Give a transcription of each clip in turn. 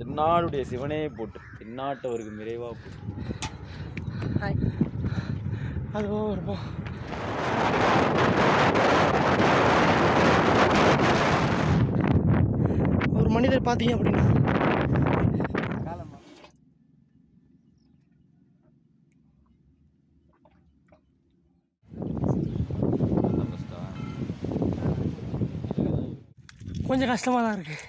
தென்னாடுடைய சிவனே போட்டு தென்னாட்டவருக்கு நிறைவா போட்டு. அதுவோ இருப்போம். ஒரு மனிதர் பார்த்தீங்க அப்படின்னா கொஞ்சம் கஷ்டமாக தான் இருக்குது.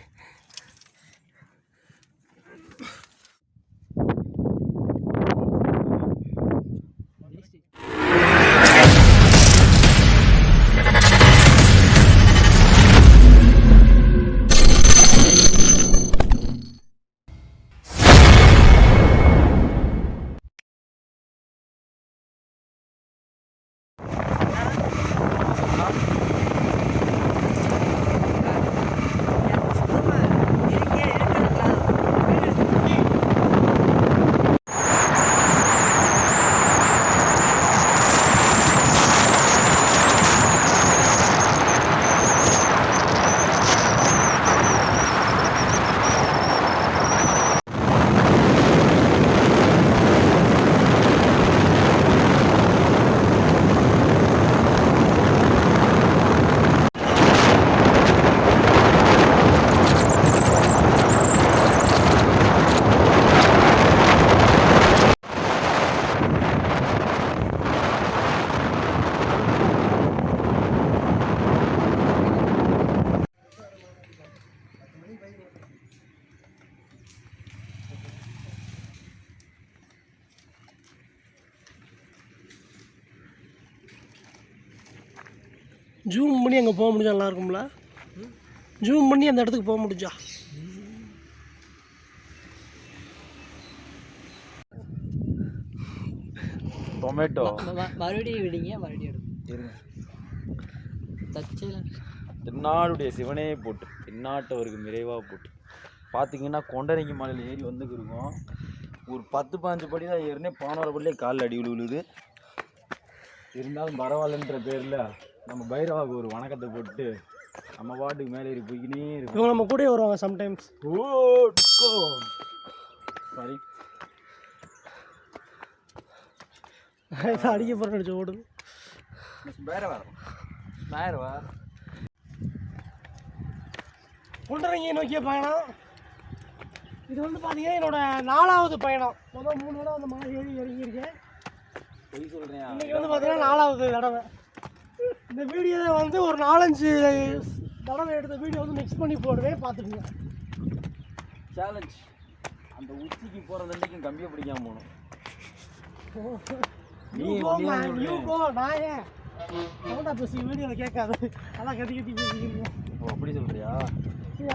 ஜூம் பண்ணி அங்கே போக முடிஞ்சா நல்லாயிருக்கும்ல. ஜூம் பண்ணி அந்த இடத்துக்கு போக முடிஞ்சா. டொமேட்டோ மறுபடியும் விடுங்க, மறுபடியும் இருங்க. தென்னாடுடைய சிவனே போட்டு தென்னாட்டவருக்கு நிறைவா போட்டு. பார்த்தீங்கன்னா கொண்டரங்கி மலையில் ஏறி வந்துக்கிருக்கோம். ஒரு 10-15 படி தான் ஏறினே, 11 படிலே காலில் அடி விழுவுது. இருந்தாலும் பரவாயில்லன்ற பேரில் நம்ம பைரவாவுக்கு ஒரு வணக்கத்தை போட்டு நம்ம பாட்டுக்கு மேலே ஏறி போய்க்கினே இருக்கும். நம்ம கூட வருவாங்க சம்டைம்ஸ். சாரி, அடிக்க போகிற ஓடுது. பைரவா குண்டரங்கியை நோக்கிய பயணம் இது வந்து பார்த்தீங்கன்னா என்னோட 4வது பயணம். மொதல் 3 தடவை அந்த மலை ஏறி இறங்கியிருக்கேன். இன்னைக்கு வந்து பார்த்தீங்கன்னா 4வது தடவை. இந்த வீடியோவை வந்து ஒரு 4-5 தடவை எடுத்த வீடியோ வந்து மிக்ஸ் பண்ணி போடுவேன், பார்த்துக்குங்க. சேலஞ்ச். அந்த உச்சிக்கு போகிற தண்டைக்கும் கம்பியை பிடிக்காம போகணும். நான் ஏன் சவுண்டா பேசி வீடியோவில் கேட்காது, அதான் கட்டி கட்டி பேசிக்கிறீங்க. ஓ, அப்படி சொல்கிறியா?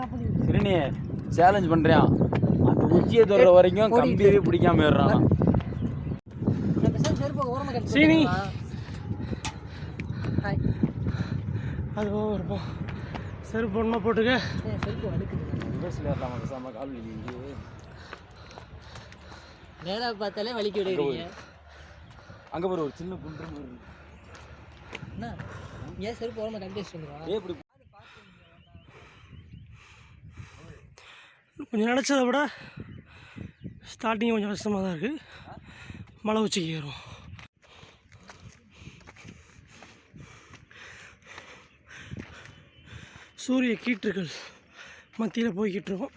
அப்படி சரிண்ணே, சேலஞ்ச் பண்ணுறியான். அந்த உச்சியை தொடுற வரைக்கும் கம்பியவே பிடிக்காம ஏறுறான். சீனி அதுவோ இருப்போம். செருப்பு ஒன்றுமா போட்டுக்க. நேரா பார்த்தாலே வலிக்கு விடுவீங்க. அங்கே ஒரு சின்ன குன்று என்ன ஏன் செருப்பு ஓரமாக கண்டிச்சு வந்துடுவா. கொஞ்சம் நினச்சதை விட ஸ்டார்டிங் கொஞ்சம் கஷ்டமாக தான் இருக்குது. மலை உச்சிக்கு ஏறும். சூரிய கீற்றுகள் மத்தியில் போய்கிட்டு இருக்கோம்.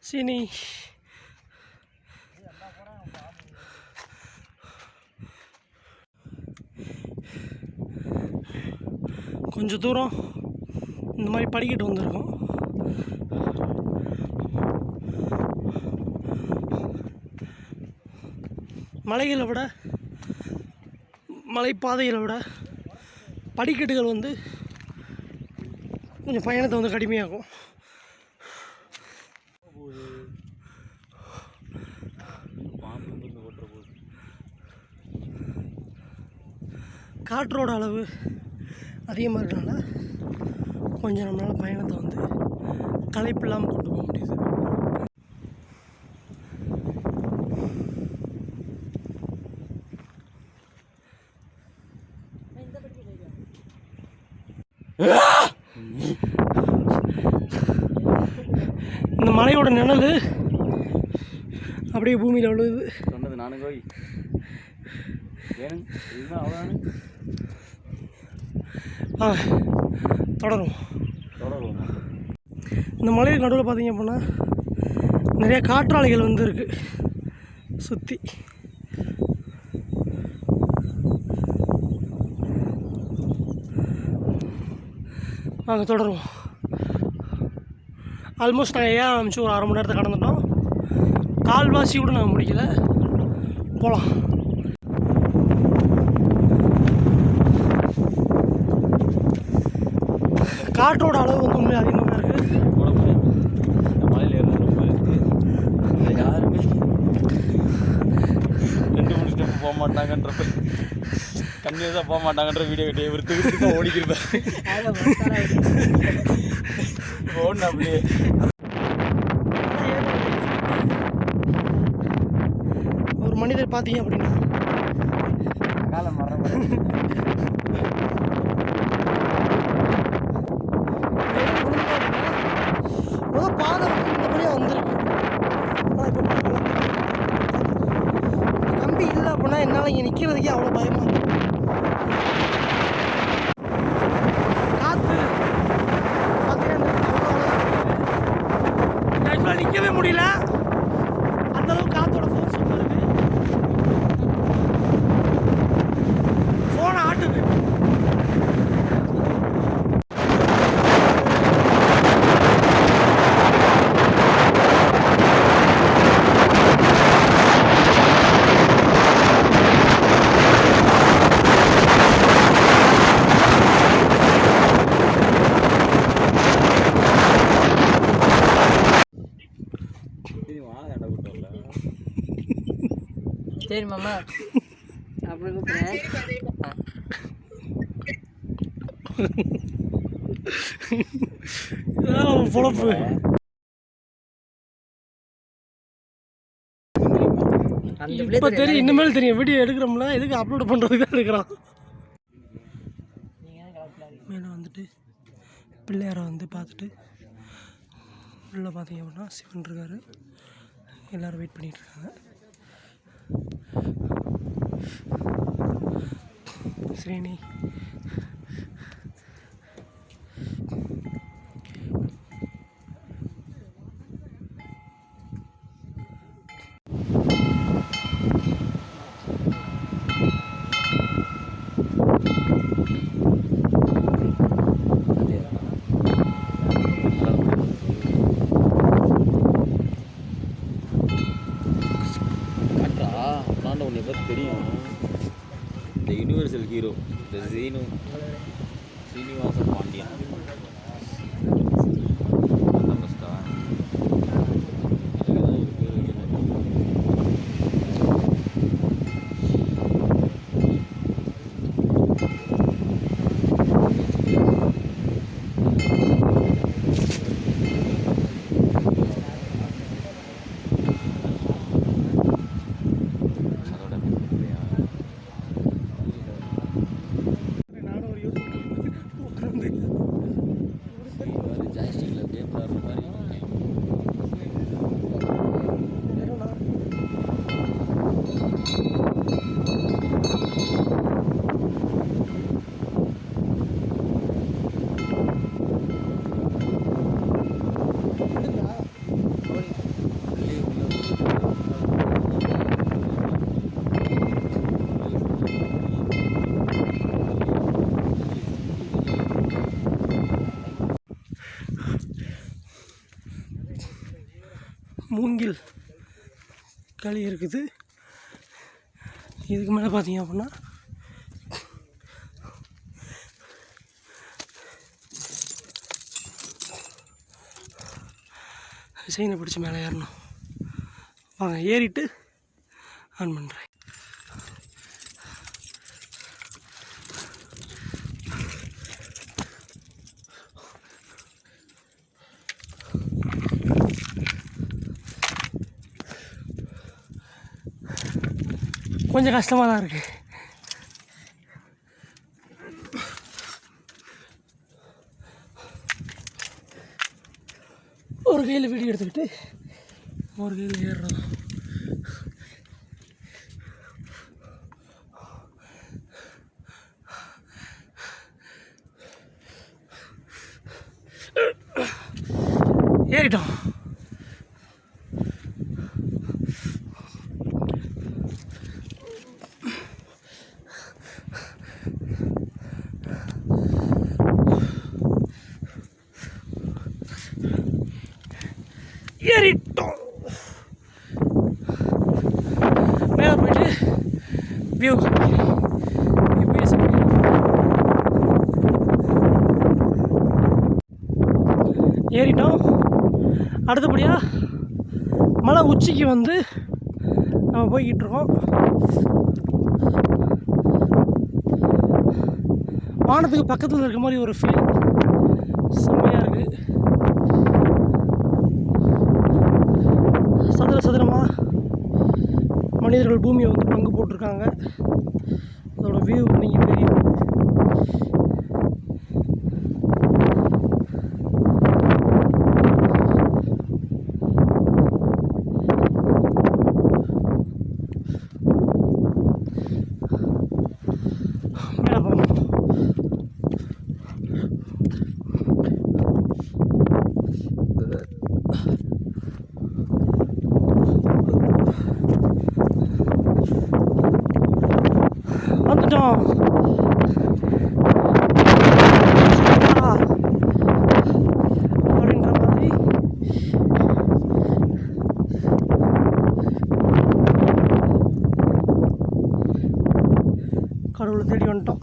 சீனி கொஞ்சம் தூரம் இந்த மாதிரி படிக்கட்டு வந்திருக்கோம். மலைகளை விட மலைப்பாதைகளை விட படிக்கட்டுகள் வந்து கொஞ்சம் பயணத்தை வந்து கடுமையாகும். காற்றோட அளவு அதிகமாக இருக்கனால கொஞ்சம் நம்மளால் பயணத்தை வந்து களைப்பு இல்லாமல் கொண்டு போக முடியுது. அந்த மலையோட நிழல் அப்படியே பூமியில் விழுது. சொன்னது நானும் கோய் வேணும் இதுதான் அவ்வளோ. தொடரும். தொடரும். இந்த மலைக்கு நடுவில் பார்த்தீங்க அப்படின்னா நிறைய காற்றாலைகள் வந்து இருக்குது சுற்றி. நாங்கள் தொடருவோம். ஆல்மோஸ்ட் நாங்கள் ஏன் ஆரம்பிச்சு ஒரு 1/2 மணி நேரத்தை கடந்துட்டோம். கால்வாசி கூட நாங்கள் முடிக்கல. போகலாம். காற்றோட அளவு வந்து உண்மையாக அதிகமாக தான் இருக்குது. மலையில் ஏறது ரொம்ப இருக்குது. யாருமே 2-3 ஸ்டெப் போக மாட்டாங்கன்றப்ப கன்னியூஸாக போக மாட்டாங்கன்ற வீடியோ கிட்டே விருத்து தான் ஓடிக்கிருப்பேன். ஓடணும் அப்படியே. ஒரு மனிதர் பார்த்தீங்க அப்படின்னா காலை மரம் பாதை வந்து இந்த வழியாக வந்திருக்கு. ஆனால் இப்போ கம்பி இல்லை அப்படின்னா என்னால் இங்கே நிற்கிறதுக்கே அவ்வளோ பயமாக இருக்குது. காற்று பார்த்தீங்கன்னா ஆக்சுவலாக நிற்கவே முடியல. அந்தளவுக்கு காற்றோட ஃபோர்ஸ் ரொம்ப இருக்குது. ஃபோனை ஆட்டுது. சரி மாமா அப்புறம் கூப்பிட்றேன். பொழப்பு. இப்போ தெரியும், இனிமேல் தெரியும். வீடியோ எடுக்கிறோம்ல எதுக்கு அப்லோட் பண்ணுறதுக்கு தான் எடுக்கிறான். மேலே வந்துட்டு பிள்ளையாரை வந்து பார்த்துட்டு உள்ளே பார்த்தீங்க அப்படின்னா சிவன் இருக்காரு. எல்லோரும் வெயிட் பண்ணிகிட்டு இருக்காங்க. ஸ்ரீனி தெரியும். இந்த யூனிவர்சல் ஹீரோ இந்த ஸ்ரீனிவாச பாண்டியன் மூங்கில் களி இருக்குது. இதுக்கு மேலே பார்த்தீங்க அப்படின்னா செயினை பிடிச்சி மேலே ஏறணும். வாங்க ஏறிட்டு ஆன் பண்ணுறேன். கொஞ்சம் கஷ்டமாக தான் இருக்குது. ஒரு கையில் வீடியோ செல்ஃபி எடுத்துக்கிட்டு ஒரு கீழே ஏறுறோம். ஏறிட்டோம். ஏறிட்டோம். மேலே போயிட்டு வியூ ஏறிட்டோம். அடுத்தபடியாக மலை உச்சிக்கு வந்து நம்ம போய்கிட்டு இருக்கோம். வானத்துக்கு பக்கத்தில் இருக்க மாதிரி ஒரு ஃபீல் செம்மையாக இருக்குது. சதுர சதுரமாக மனிதர்கள் பூமியை வந்து பங்கு போட்டிருக்காங்க. அதோட வியூ நீங்கள் தெரியும். வந்துட்டோம். அப்படின்ற மாதிரி கடவுளை தேடி வந்துட்டோம்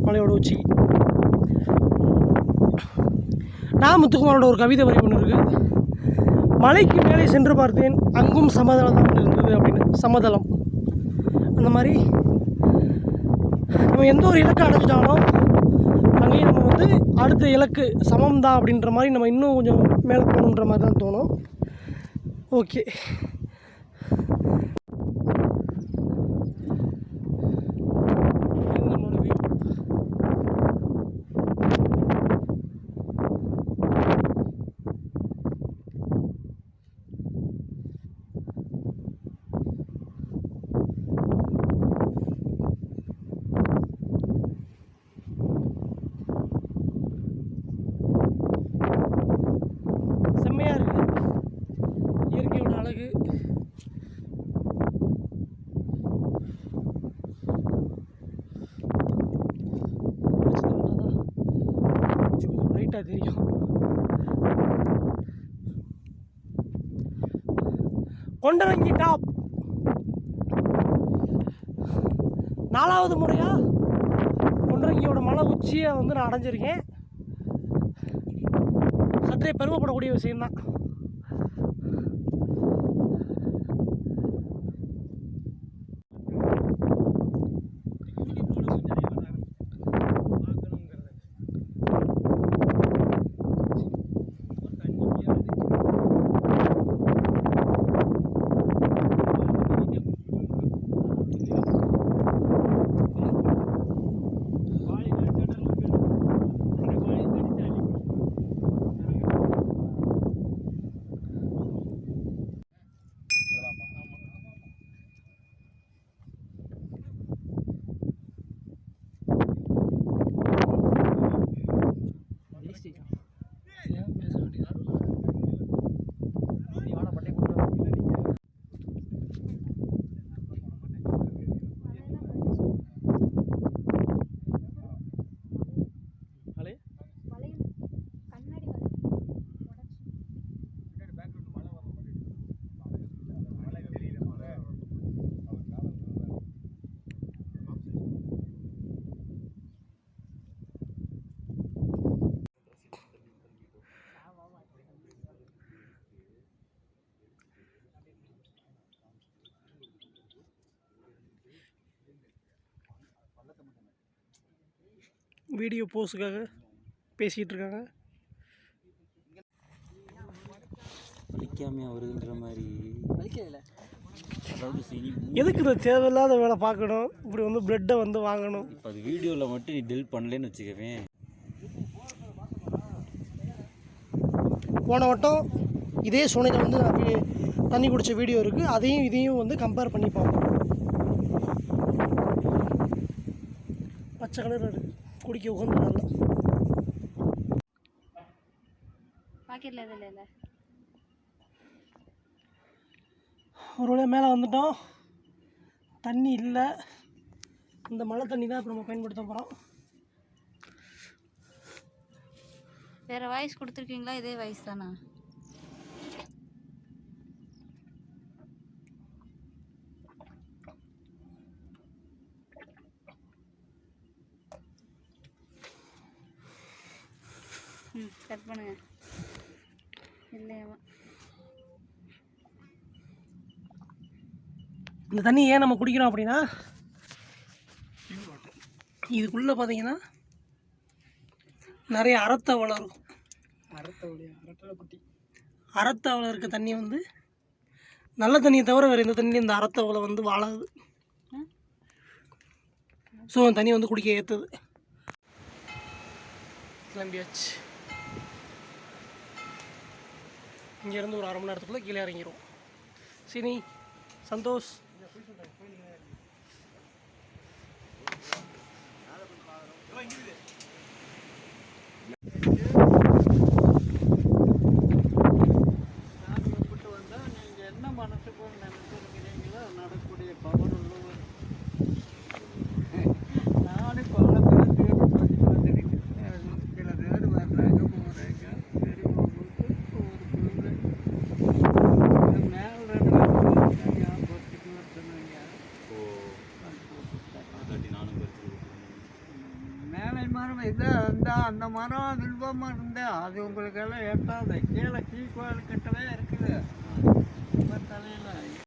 மலையோட உச்சி. நான் முத்துக்குமாரோட ஒரு கவிதை வரி ஒன்று இருக்குது. மலைக்கு மேலே சென்று பார்த்தேன், அங்கும் சமதளம் தான் இருந்தது அப்படின்னு. சமதளம் அந்த மாதிரி நம்ம எந்த ஒரு இலக்கை அடைஞ்சிட்டாலும் அங்கேயும் நம்ம வந்து அடுத்த இலக்கு சமம் தான் அப்படின்ற மாதிரி நம்ம இன்னும் கொஞ்சம் மேலே போகணுன்ற மாதிரி தான் தோணும். ஓகே, செம்மையாக இருக்குது இயற்கையோட அழகு. கொஞ்சம் லைட்டாக தெரியும். கொண்டரங்கி டாப் 4வது முறையாக கொண்டரங்கியோட மலை உச்சியை வந்து நான் அடைஞ்சிருக்கேன். சற்றே பெருமைப்படக்கூடிய விஷயம்தான். வீடியோ போஸ்டுக்காக பேசிகிட்டு இருக்காங்க. வலிக்காமையா வருதுன்ற மாதிரி எதுக்கு இந்த தேவையில்லாத வேலை பார்க்கணும்? இப்படி வந்து பிரெட்டை வந்து வாங்கணும். இப்போ அது வீடியோவில் மட்டும் நீ டெல் பண்ணலன்னு வச்சுக்கவேன். போன வட்டம் இதே சுனையில் வந்து நான் தண்ணி குடித்த வீடியோ இருக்குது. அதையும் இதையும் வந்து கம்பேர் பண்ணி பார்ப்போம். பச்சை கலர் இருக்குது, குடிக்க உகந்த நல்லா. பாக்கெட்டில் எதுவும் இல்லை. ஒரு வழியாக மேலே வந்துட்டோம். தண்ணி இல்லை, இந்த மழை தண்ணி தான் இப்போ நம்ம பயன்படுத்த போகிறோம். வேறு வாய்ஸ் கொடுத்துருக்கீங்களா? இதே வாய்ஸ் தானா? கட் பண்ணுங்க. இல்லையாமா. இந்த தண்ணி ஏன் நம்ம குடிக்கிறோம் அப்படின்னா, இதுக்குள்ளே பார்த்தீங்கன்னா நிறைய அரத்தவளை இருக்கும். அரத்தவளை இருக்க தண்ணி வந்து நல்ல தண்ணியை தவிர வேறு எந்த தண்ணியும் இந்த அரத்தவளை வந்து வாழாது. ஸோ அந்த தண்ணி வந்து குடிக்க ஏற்றுது. கிளம்பியாச்சு. இங்கேருந்து ஒரு 1/2 மணி நேரத்துக்குள்ளே கீழே இறங்கிடும். சினி, சந்தோஷ், என்ன மனசுக்குள் நினைச்சிருக்கிறீங்களோ நடக்கூடிய பவர் உள்ளவர். நானும் பல பேர் தேடி பண்ணி வந்திருக்கேன். சில பேர் வர்றாங்க போகிறாங்க. பெரியவங்களுக்கு ஒரு பிள்ளை மேல் 2 பொறுத்துக்கு வருதுனாங்க. மேலை மரம் இது அந்த மரம் வில்வ மரம் இருந்தால் அது உங்களுக்கு எல்லாம் எட்டாது. கீழே கீழ்கோயில் கிட்டவே இருக்குது. தலையில்